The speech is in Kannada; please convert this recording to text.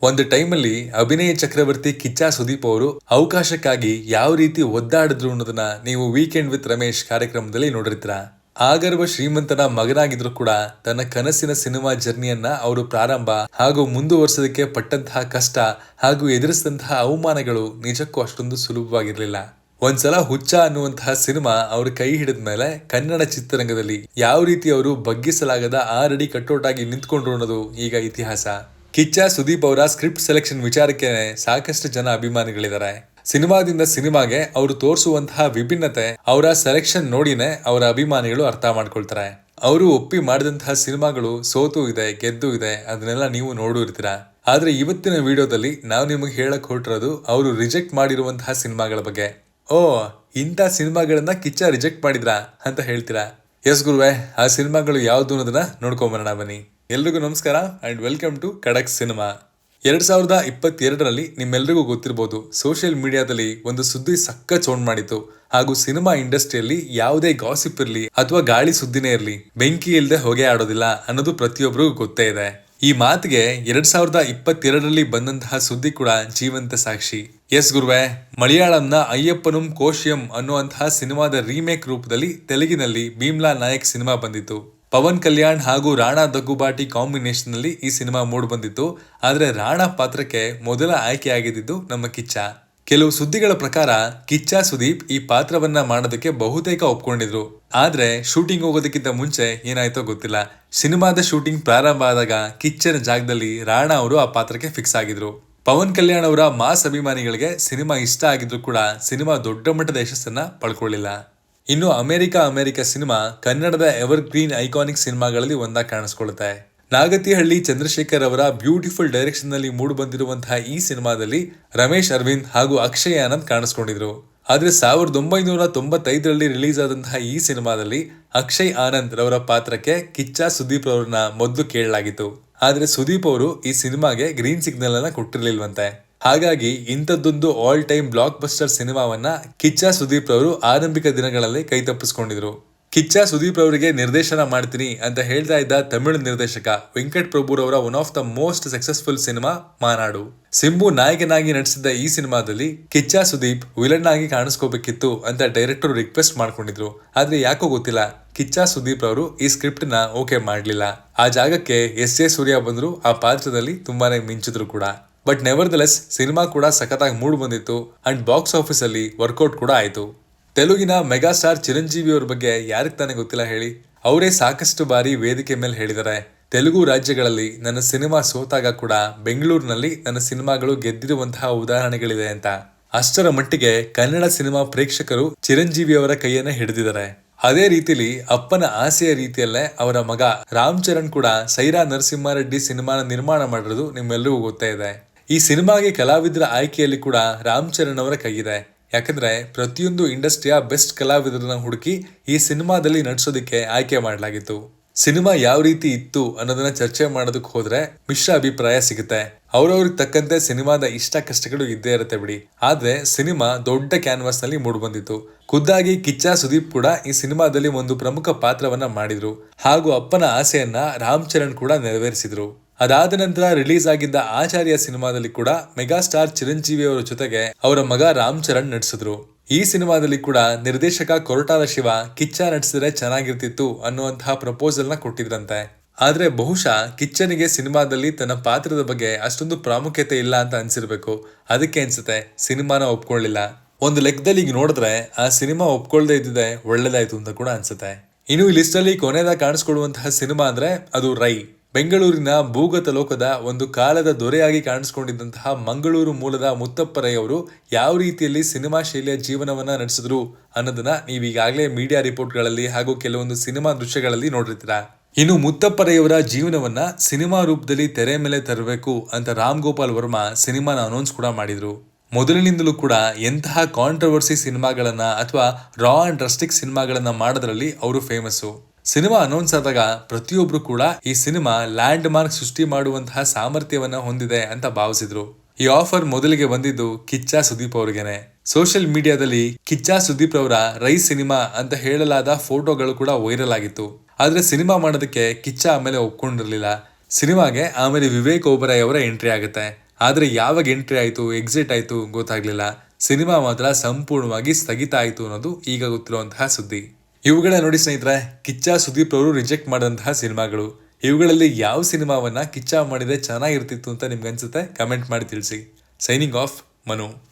ಒಂದು ಟೈಮಲ್ಲಿ ಅಭಿನಯ ಚಕ್ರವರ್ತಿ ಕಿಚ್ಚ ಸುದೀಪ್ ಅವರು ಅವಕಾಶಕ್ಕಾಗಿ ಯಾವ ರೀತಿ ಒದ್ದಾಡಿದ್ರು ಅನ್ನೋದನ್ನ ನೀವು ವೀಕೆಂಡ್ ವಿತ್ ರಮೇಶ್ ಕಾರ್ಯಕ್ರಮದಲ್ಲಿ ನೋಡಿರ್ತೀರ. ಆಗರ್ವ ಶ್ರೀಮಂತನ ಮಗನಾಗಿದ್ರು ಕೂಡ ತನ್ನ ಕನಸಿನ ಸಿನಿಮಾ ಜರ್ನಿಯನ್ನ ಅವರು ಪ್ರಾರಂಭ ಹಾಗೂ ಮುಂದುವರಿಸೋದಕ್ಕೆ ಪಟ್ಟಂತಹ ಕಷ್ಟ ಹಾಗೂ ಎದುರಿಸಿದಂತಹ ಅವಮಾನಗಳು ನಿಜಕ್ಕೂ ಅಷ್ಟೊಂದು ಸುಲಭವಾಗಿರ್ಲಿಲ್ಲ. ಒಂದ್ಸಲ ಹುಚ್ಚ ಅನ್ನುವಂತಹ ಸಿನಿಮಾ ಅವ್ರ ಕೈ ಹಿಡಿದ ಮೇಲೆ ಕನ್ನಡ ಚಿತ್ರರಂಗದಲ್ಲಿ ಯಾವ ರೀತಿ ಅವರು ಬಗ್ಗಿಸಲಾಗದ 6 ಅಡಿ ಕಟ್ಟೌಟ್ ಆಗಿ ನಿಂತ್ಕೊಂಡ್ರು ಅನ್ನೋದು ಈಗ ಇತಿಹಾಸ. ಕಿಚ್ಚ ಸುದೀಪ್ ಅವರ ಸ್ಕ್ರಿಪ್ಟ್ ಸೆಲೆಕ್ಷನ್ ವಿಚಾರಕ್ಕೆ ಸಾಕಷ್ಟು ಜನ ಅಭಿಮಾನಿಗಳಿದ್ದಾರೆ. ಸಿನಿಮಾದಿಂದ ಸಿನಿಮಾಗೆ ಅವರು ತೋರಿಸುವಂತಹ ವಿಭಿನ್ನತೆ, ಅವರ ಸೆಲೆಕ್ಷನ್ ನೋಡಿನೇ ಅವರ ಅಭಿಮಾನಿಗಳು ಅರ್ಥ ಮಾಡ್ಕೊಳ್ತಾರೆ. ಅವರು ಒಪ್ಪಿ ಮಾಡಿದಂತಹ ಸಿನಿಮಾಗಳು ಸೋತು ಇದೆ, ಗೆದ್ದು ಇದೆ, ಅದನ್ನೆಲ್ಲ ನೀವು ನೋಡಿರ್ತೀರಾ. ಆದ್ರೆ ಇವತ್ತಿನ ವಿಡಿಯೋದಲ್ಲಿ ನಾವು ನಿಮಗೆ ಹೇಳಕ್ ಹೊರಟಿರೋದು ಅವರು ರಿಜೆಕ್ಟ್ ಮಾಡಿರುವಂತಹ ಸಿನಿಮಾಗಳ ಬಗ್ಗೆ. ಓ, ಇಂಥ ಸಿನಿಮಾಗಳನ್ನ ಕಿಚ್ಚ ರಿಜೆಕ್ಟ್ ಮಾಡಿದ್ರಾ ಅಂತ ಹೇಳ್ತೀರಾ? ಎಸ್ ಗುರುವೆ, ಆ ಸಿನಿಮಾಗಳು ಯಾವ್ದು ಅನ್ನೋದನ್ನ ನೋಡ್ಕೊಂಬರೋಣ ಬನ್ನಿ. ಎಲ್ರಿಗೂ ನಮಸ್ಕಾರ ಅಂಡ್ ವೆಲ್ಕಮ್ ಟು ಖಡಕ್ ಸಿನಿಮಾ. 2022ರಲ್ಲಿ ನಿಮ್ಮೆಲ್ರಿಗೂ ಗೊತ್ತಿರಬಹುದು, ಸೋಷಿಯಲ್ ಮೀಡಿಯಾದಲ್ಲಿ ಒಂದು ಸುದ್ದಿ ಸಖತ್ ಸೌಂಡ್ ಮಾಡಿತ್ತು. ಹಾಗೂ ಸಿನಿಮಾ ಇಂಡಸ್ಟ್ರಿಯಲ್ಲಿ ಯಾವುದೇ ಗಾಸಿಪ್ ಇರಲಿ ಅಥವಾ ಗಾಳಿ ಸುದ್ದಿನೇ ಇರಲಿ, ಬೆಂಕಿ ಇಲ್ಲದೆ ಹೊಗೆ ಆಡೋದಿಲ್ಲ ಅನ್ನೋದು ಪ್ರತಿಯೊಬ್ಬರಿಗೂ ಗೊತ್ತೇ ಇದೆ. ಈ ಮಾತಿಗೆ 2022ರಲ್ಲಿ ಬಂದಂತಹ ಸುದ್ದಿ ಕೂಡ ಜೀವಂತ ಸಾಕ್ಷಿ. ಎಸ್ ಗುರುವೆ, ಮಲಯಾಳಂನ ಅಯ್ಯಪ್ಪನುಂ ಕೋಶಿಯಂ ಅನ್ನುವಂತಹ ಸಿನಿಮಾದ ರೀಮೇಕ್ ರೂಪದಲ್ಲಿ ತೆಲುಗಿನಲ್ಲಿ ಭೀಮ್ಲಾ ನಾಯಕ್ ಸಿನಿಮಾ ಬಂದಿತ್ತು. ಪವನ್ ಕಲ್ಯಾಣ್ ಹಾಗೂ ರಾಣಾ ದಗ್ಗುಬಾಟಿ ಕಾಂಬಿನೇಷನ್ ನಲ್ಲಿ ಈ ಸಿನಿಮಾ ಮೂಡ್ ಬಂದಿತ್ತು. ಆದ್ರೆ ರಾಣಾ ಪಾತ್ರಕ್ಕೆ ಮೊದಲ ಆಯ್ಕೆ ಆಗಿದ್ದು ನಮ್ಮ ಕಿಚ್ಚ. ಕೆಲವು ಸುದ್ದಿಗಳ ಪ್ರಕಾರ ಕಿಚ್ಚ ಸುದೀಪ್ ಈ ಪಾತ್ರವನ್ನ ಮಾಡೋದಕ್ಕೆ ಬಹುತೇಕ ಒಪ್ಕೊಂಡಿದ್ರು. ಆದ್ರೆ ಶೂಟಿಂಗ್ ಹೋಗೋದಕ್ಕಿಂತ ಮುಂಚೆ ಏನಾಯ್ತೋ ಗೊತ್ತಿಲ್ಲ, ಸಿನಿಮಾದ ಶೂಟಿಂಗ್ ಪ್ರಾರಂಭ ಆದಾಗ ಕಿಚ್ಚನ ಜಾಗದಲ್ಲಿ ರಾಣಾ ಅವರು ಆ ಪಾತ್ರಕ್ಕೆ ಫಿಕ್ಸ್ ಆಗಿದ್ರು. ಪವನ್ ಕಲ್ಯಾಣ್ ಅವರ ಮಾಸ್ ಅಭಿಮಾನಿಗಳಿಗೆ ಸಿನಿಮಾ ಇಷ್ಟ ಆಗಿದ್ರು ಕೂಡ ಸಿನಿಮಾ ದೊಡ್ಡ ಮಟ್ಟದ ಯಶಸ್ಸನ್ನ ಪಡ್ಕೊಳ್ಳಿಲ್ಲ. ಇನ್ನು ಅಮೆರಿಕ ಸಿನಿಮಾ ಕನ್ನಡದ ಎವರ್ ಗ್ರೀನ್ ಐಕಾನಿಕ್ ಸಿನಿಮಾಗಳಲ್ಲಿ ಒಂದಾಗಿ ಕಾಣಿಸ್ಕೊಳ್ಳುತ್ತೆ. ನಾಗತಿಹಳ್ಳಿ ಚಂದ್ರಶೇಖರ್ ಅವರ ಬ್ಯೂಟಿಫುಲ್ ಡೈರೆಕ್ಷನ್ ನಲ್ಲಿ ಮೂಡ್ ಬಂದಿರುವಂತಹ ಈ ಸಿನಿಮಾದಲ್ಲಿ ರಮೇಶ್ ಅರವಿಂದ್ ಹಾಗೂ ಅಕ್ಷಯ್ ಆನಂದ್ ಕಾಣಿಸ್ಕೊಂಡಿದ್ರು. ಆದ್ರೆ 1995ರಲ್ಲಿ ರಿಲೀಸ್ ಆದಂತಹ ಈ ಸಿನಿಮಾದಲ್ಲಿ ಅಕ್ಷಯ್ ಆನಂದ್ ರವರ ಪಾತ್ರಕ್ಕೆ ಕಿಚ್ಚ ಸುದೀಪ್ ಅವರನ್ನ ಮೊದಲು ಕೇಳಲಾಗಿತ್ತು. ಆದ್ರೆ ಸುದೀಪ್ ಅವರು ಈ ಸಿನಿಮಾಗೆ ಗ್ರೀನ್ ಸಿಗ್ನಲ್ ಅನ್ನ ಕೊಟ್ಟಿರ್ಲಿಲ್ವಂತೆ. ಹಾಗಾಗಿ ಇಂಥದ್ದೊಂದು ಆಲ್ ಟೈಮ್ ಬ್ಲಾಕ್ ಬಸ್ಟರ್ ಸಿನಿಮಾವನ್ನ ಕಿಚ್ಚ ಸುದೀಪ್ ರವರು ಆರಂಭಿಕ ದಿನಗಳಲ್ಲಿ ಕೈ ತಪ್ಪಿಸ್ಕೊಂಡಿದ್ರು. ಕಿಚ್ಚ ಸುದೀಪ್ ಅವರಿಗೆ ನಿರ್ದೇಶನ ಮಾಡ್ತೀನಿ ಅಂತ ಹೇಳ್ತಾ ಇದ್ದ ತಮಿಳು ನಿರ್ದೇಶಕ ವೆಂಕಟ್ ಪ್ರಭು ರವರ one of the most successful cinema Maanaadu. Simbu ನಾಯಕನಾಗಿ ನಟಿಸಿದ್ದ ಈ ಸಿನಿಮಾದಲ್ಲಿ ಕಿಚ್ಚ ಸುದೀಪ್ ವಿಲನ್ ಆಗಿ ಕಾಣಿಸ್ಕೋಬೇಕಿತ್ತು ಅಂತ ಡೈರೆಕ್ಟರ್ ರಿಕ್ವೆಸ್ಟ್ ಮಾಡ್ಕೊಂಡಿದ್ರು. ಆದ್ರೆ ಯಾಕೋ ಗೊತ್ತಿಲ್ಲ, ಕಿಚ್ಚ ಸುದೀಪ್ ಅವರು ಈ ಸ್ಕ್ರಿಪ್ಟ್ ನ ಓಕೆ ಮಾಡ್ಲಿಲ್ಲ. ಆ ಜಾಗಕ್ಕೆ ಎಸ್.ಜೆ. ಸೂರ್ಯ ಬಂದ್ರು, ಆ ಪಾತ್ರದಲ್ಲಿ ತುಂಬಾನೇ ಮಿಂಚಿದ್ರು ಕೂಡ. ಬಟ್ ನೆವರ್ದಲೆಸ್ ಸಿನಿಮಾ ಕೂಡ ಸಖತ್ತಾಗಿ ಮೂಡ್ ಬಂದಿತ್ತು ಅಂಡ್ ಬಾಕ್ಸ್ ಆಫೀಸ್ ಅಲ್ಲಿ ವರ್ಕೌಟ್ ಕೂಡ ಆಯ್ತು. ತೆಲುಗಿನ ಮೆಗಾ ಸ್ಟಾರ್ ಚಿರಂಜೀವಿ ಅವ್ರ ಬಗ್ಗೆ ಯಾರಿಗೆ ತಾನೇ ಗೊತ್ತಿಲ್ಲ ಹೇಳಿ. ಅವರೇ ಸಾಕಷ್ಟು ಬಾರಿ ವೇದಿಕೆ ಮೇಲೆ ಹೇಳಿದ್ದಾರೆ, ತೆಲುಗು ರಾಜ್ಯಗಳಲ್ಲಿ ನನ್ನ ಸಿನಿಮಾ ಸೋತಾಗ ಕೂಡ ಬೆಂಗಳೂರಿನಲ್ಲಿ ನನ್ನ ಸಿನಿಮಾಗಳು ಗೆದ್ದಿರುವಂತಹ ಉದಾಹರಣೆಗಳಿದೆ ಅಂತ. ಅಷ್ಟರ ಮಟ್ಟಿಗೆ ಕನ್ನಡ ಸಿನಿಮಾ ಪ್ರೇಕ್ಷಕರು ಚಿರಂಜೀವಿ ಅವರ ಕೈಯನ್ನ ಹಿಡಿದಿದ್ದಾರೆ. ಅದೇ ರೀತಿಲಿ ಅಪ್ಪನ ಆಸೆಯ ರೀತಿಯಲ್ಲೇ ಅವರ ಮಗ ರಾಮ್ ಚರಣ್ ಕೂಡ ಸೈರಾ ನರಸಿಂಹಾರೆಡ್ಡಿ ಸಿನಿಮಾನ ನಿರ್ಮಾಣ ಮಾಡಿರೋದು ನಿಮ್ಮೆಲ್ಲರಿಗೂ ಗೊತ್ತೇ ಇದೆ. ಈ ಸಿನಿಮಾಗೆ ಕಲಾವಿದರ ಆಯ್ಕೆಯಲ್ಲಿ ಕೂಡ ರಾಮ್ ಚರಣ್ ಅವರ ಕೈಯಿದೆ. ಯಾಕಂದ್ರೆ ಪ್ರತಿಯೊಂದು ಇಂಡಸ್ಟ್ರಿಯ ಬೆಸ್ಟ್ ಕಲಾವಿದರನ್ನ ಹುಡುಕಿ ಈ ಸಿನಿಮಾದಲ್ಲಿ ನಟಿಸೋದಕ್ಕೆ ಆಯ್ಕೆ ಮಾಡಲಾಗಿತ್ತು. ಸಿನಿಮಾ ಯಾವ ರೀತಿ ಇತ್ತು ಅನ್ನೋದನ್ನ ಚರ್ಚೆ ಮಾಡೋದಕ್ಕೆ ಹೋದ್ರೆ ಮಿಶ್ರ ಅಭಿಪ್ರಾಯ ಸಿಗುತ್ತೆ. ಅವ್ರವ್ರಿಗೆ ತಕ್ಕಂತೆ ಸಿನಿಮಾದ ಇಷ್ಟ ಕಷ್ಟಗಳು ಇದ್ದೇ ಇರುತ್ತೆ ಬಿಡಿ. ಆದ್ರೆ ಸಿನಿಮಾ ದೊಡ್ಡ ಕ್ಯಾನ್ವಾಸ್ ನಲ್ಲಿ ಮೂಡ್ ಬಂದಿತ್ತು. ಖುದ್ದಾಗಿ ಕಿಚ್ಚ ಸುದೀಪ್ ಕೂಡ ಈ ಸಿನಿಮಾದಲ್ಲಿ ಒಂದು ಪ್ರಮುಖ ಪಾತ್ರವನ್ನ ಮಾಡಿದ್ರು ಹಾಗೂ ಅಪ್ಪನ ಆಸೆಯನ್ನ ರಾಮ್ ಚರಣ್ ಕೂಡ ನೆರವೇರಿಸಿದ್ರು. ಅದಾದ ನಂತರ ರಿಲೀಸ್ ಆಗಿದ್ದ ಆಚಾರ್ಯ ಸಿನಿಮಾದಲ್ಲಿ ಕೂಡ ಮೆಗಾಸ್ಟಾರ್ ಚಿರಂಜೀವಿ ಅವರ ಜೊತೆಗೆ ಅವರ ಮಗ ರಾಮ್ ಚರಣ್ ನಟಿಸಿದ್ರು. ಈ ಸಿನಿಮಾದಲ್ಲಿ ಕೂಡ ನಿರ್ದೇಶಕ ಕೊರಟಾಲ ಶಿವ ಕಿಚ್ಚ ನಟಿಸಿದ್ರೆ ಚೆನ್ನಾಗಿರ್ತಿತ್ತು ಅನ್ನುವಂತಹ ಪ್ರಪೋಸಲ್ ನ ಕೊಟ್ಟಿದ್ರಂತೆ. ಆದ್ರೆ ಬಹುಶಃ ಕಿಚ್ಚನಿಗೆ ಸಿನಿಮಾದಲ್ಲಿ ತನ್ನ ಪಾತ್ರದ ಬಗ್ಗೆ ಅಷ್ಟೊಂದು ಪ್ರಾಮುಖ್ಯತೆ ಇಲ್ಲ ಅಂತ ಅನ್ಸಿರ್ಬೇಕು. ಅದಕ್ಕೆ ಅನ್ಸುತ್ತೆ ಸಿನಿಮಾನ ಒಪ್ಕೊಳ್ಳಿಲ್ಲ. ಒಂದು ಲೆಕ್ಕದಲ್ಲಿ ಈಗ ನೋಡಿದ್ರೆ ಆ ಸಿನಿಮಾ ಒಪ್ಕೊಳ್ದೇ ಇದ್ದಿದೆ ಒಳ್ಳೇದಾಯ್ತು ಅಂತ ಕೂಡ ಅನ್ಸುತ್ತೆ. ಇನ್ನು ಈ ಲಿಸ್ಟ್ ಅಲ್ಲಿ ಕೊನೆಯದಾಗಿ ಕಾಣಿಸ್ಕೊಳ್ಳುವಂತಹ ಸಿನಿಮಾ ಅಂದ್ರೆ ಅದು ರೈ. ಬೆಂಗಳೂರಿನ ಭೂಗತ ಲೋಕದ ಒಂದು ಕಾಲದ ದೊರೆಯಾಗಿ ಕಾಣಿಸ್ಕೊಂಡಿದ್ದಂತಹ ಮಂಗಳೂರು ಮೂಲದ ಮುತ್ತಪ್ಪ ರೈ ಅವರು ಯಾವ ರೀತಿಯಲ್ಲಿ ಸಿನಿಮಾ ಶೈಲಿಯ ಜೀವನವನ್ನ ನಡೆಸಿದ್ರು ಅನ್ನೋದನ್ನ ನೀವೀಗಾಗಲೇ ಮೀಡಿಯಾ ರಿಪೋರ್ಟ್ಗಳಲ್ಲಿ ಹಾಗೂ ಕೆಲವೊಂದು ಸಿನಿಮಾ ದೃಶ್ಯಗಳಲ್ಲಿ ನೋಡಿರ್ತೀರಾ. ಇನ್ನು ಮುತ್ತಪ್ಪ ರೈ ಅವರ ಜೀವನವನ್ನ ಸಿನಿಮಾ ರೂಪದಲ್ಲಿ ತೆರೆ ಮೇಲೆ ತರಬೇಕು ಅಂತ ರಾಮ್ ಗೋಪಾಲ್ ವರ್ಮಾ ಸಿನಿಮಾನ ಅನೌನ್ಸ್ ಕೂಡ ಮಾಡಿದ್ರು. ಮೊದಲಿನಿಂದಲೂ ಕೂಡ ಎಂತಹ ಕಾಂಟ್ರವರ್ಸಿ ಸಿನಿಮಾಗಳನ್ನ ಅಥವಾ ರಾ ಅಂಡ್ ರಸ್ಟಿಕ್ ಸಿನಿಮಾಗಳನ್ನ ಮಾಡೋದ್ರಲ್ಲಿ ಅವರು ಫೇಮಸ್ಸು. ಸಿನಿಮಾ ಅನೌನ್ಸ್ ಆದಾಗ ಪ್ರತಿಯೊಬ್ರು ಕೂಡ ಈ ಸಿನಿಮಾ ಲ್ಯಾಂಡ್ ಮಾರ್ಕ್ ಸೃಷ್ಟಿ ಮಾಡುವಂತಹ ಸಾಮರ್ಥ್ಯವನ್ನ ಹೊಂದಿದೆ ಅಂತ ಭಾವಿಸಿದ್ರು. ಈ ಆಫರ್ ಮೊದಲಿಗೆ ಬಂದಿದ್ದು ಕಿಚ್ಚ ಸುದೀಪ್ ಅವರಿಗೆನೆ. ಸೋಷಿಯಲ್ ಮೀಡಿಯಾದಲ್ಲಿ ಕಿಚ್ಚ ಸುದೀಪ್ ರವರ ರೈ ಸಿನಿಮಾ ಅಂತ ಹೇಳಲಾದ ಫೋಟೋಗಳು ಕೂಡ ವೈರಲ್ ಆಗಿತ್ತು. ಆದ್ರೆ ಸಿನಿಮಾ ಮಾಡೋದಕ್ಕೆ ಕಿಚ್ಚ ಆಮೇಲೆ ಒಪ್ಕೊಂಡಿರ್ಲಿಲ್ಲ. ಸಿನಿಮಾಗೆ ಆಮೇಲೆ ವಿವೇಕ್ ಓಬರಾಯ್ ಅವರ ಎಂಟ್ರಿ ಆಗುತ್ತೆ. ಆದ್ರೆ ಯಾವಾಗ ಎಂಟ್ರಿ ಆಯ್ತು ಎಕ್ಸಿಟ್ ಆಯ್ತು ಗೊತ್ತಾಗ್ಲಿಲ್ಲ. ಸಿನಿಮಾ ಮಾತ್ರ ಸಂಪೂರ್ಣವಾಗಿ ಸ್ಥಗಿತ ಆಯ್ತು ಅನ್ನೋದು ಈಗ ಗೊತ್ತಿರುವಂತಹ ಸುದ್ದಿ. ಇವುಗಳ ನೋಡಿ ಸ್ನೇಹಿತರೆ, ಕಿಚ್ಚ ಸುದೀಪ್ ಅವರು ರಿಜೆಕ್ಟ್ ಮಾಡಿದಂತಹ ಸಿನಿಮಾಗಳು. ಇವುಗಳಲ್ಲಿ ಯಾವ ಸಿನಿಮಾವನ್ನ ಕಿಚ್ಚ ಮಾಡಿದ್ರೆ ಚೆನ್ನಾಗಿರ್ತಿತ್ತು ಅಂತ ನಿಮ್ಗೆ ಅನ್ಸುತ್ತೆ? ಕಮೆಂಟ್ ಮಾಡಿ ತಿಳಿಸಿ. Signing off, Manu.